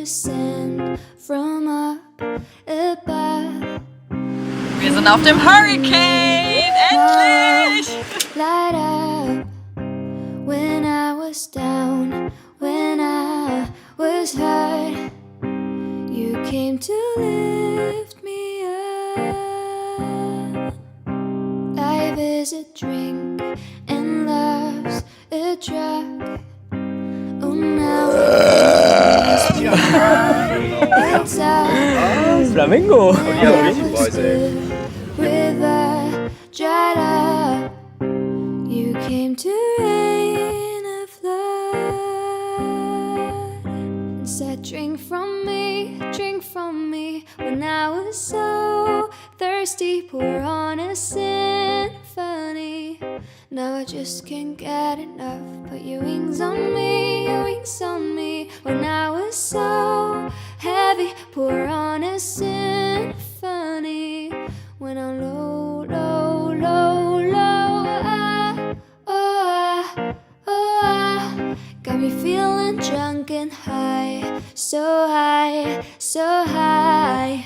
angels sent from up above. Wir sind auf dem Hurricane! Endlich! Light up when I was down, when I was hurt. You came to lift me up. Life is a drink and love's a drug. Oh, now it's up. Flamingo! River dried up. You came to rain a flood and said, drink from me, when I was so thirsty, pour on a symphony. Now I just can't get enough. Put your wings on me, when I was so heavy, pour on a symphony. When I'm low, low, low, low, got me feeling drunk and high, so high, so high.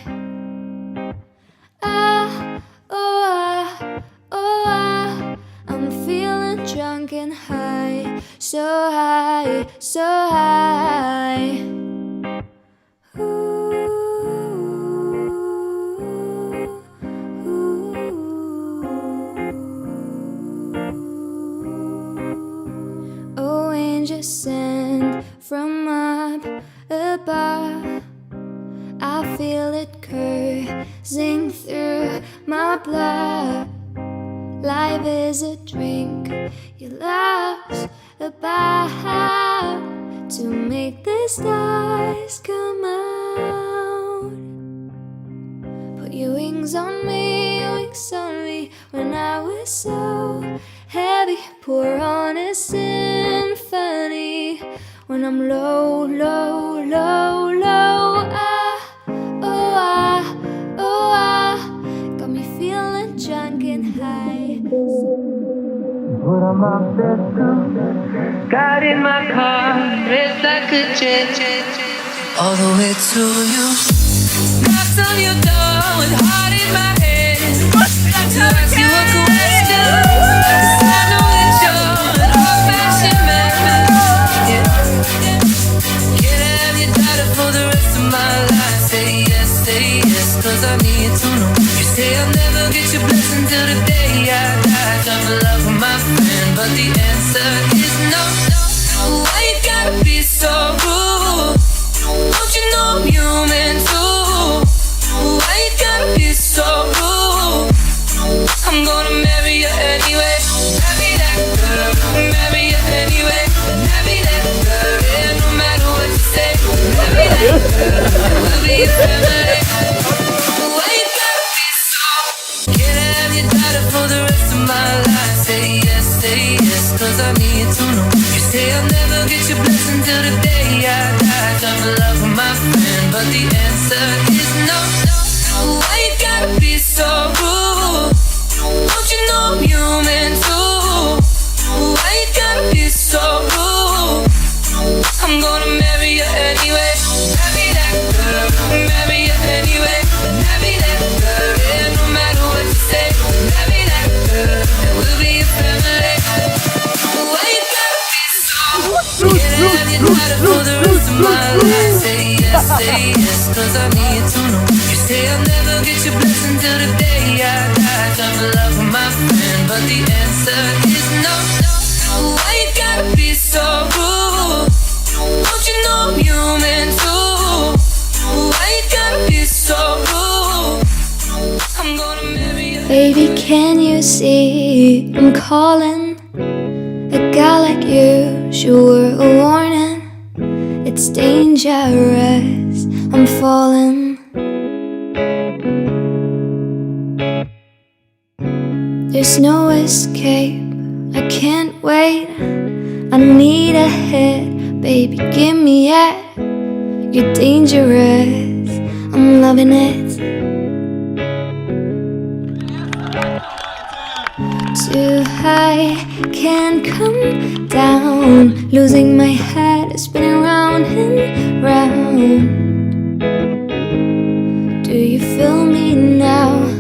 I'm feeling drunk and high, so high, so high. Oh, angels sent from up above. I feel it coursing through my blood. Life is a drink, your love's about to make the stars come out. Put your wings on me, when I was so heavy, pour on a symphony. When I'm low, low, low, low, got me feeling drunk and high. Put on my best suit, got in my car, raced like a jet, all the way to you. Knocked on your door with heart in my head, to ask you a question. I know that you're an old-fashioned man. Can I have your daughter for the rest of my life? Say yes, cause I need to know. You say I'll never get your blessing till the day I die. Drop a love with my friend, but the answer is no. Why you gotta be so rude? Don't you know I'm human too? Why you gotta be so rude? I'm gonna marry you anyway. Marry that girl, marry you anyway. Marry that girl, yeah, no matter what you say. Marry that girl, we'll be a family. Why you gotta be so? Can I have your daughter for the rest of my life? Say yes, cause I need to know. You say I'll never get your blessing till the day I die. Drop a love with my friend, but the answer is no. Why you gotta be so rude? Don't you know I'm human too? Why you gotta be so rude? I'm gonna marry you anyway. Marry that girl, marry you anyway. Marry that girl, yeah, no matter what you say. Marry that girl, and we'll be a family. Why you gotta be so rude? Can I have your daughter for the rest of my life? Say yes, cause I need to know. You say I'll never get your blessing till the day I die. Drop a love with my friend, but the answer is no. Why you gotta be so rude? Don't you know I'm human too? Why you gotta be so rude? I'm gonna marry you. Baby, can you see I'm calling? A guy like you, sure a warning. It's dangerous, I'm falling. There's no escape, I can't wait. I need a hit, baby, give me it. You're dangerous, I'm loving it. Too high, can't come down. Losing my head, spinning round and round. Do you feel me now?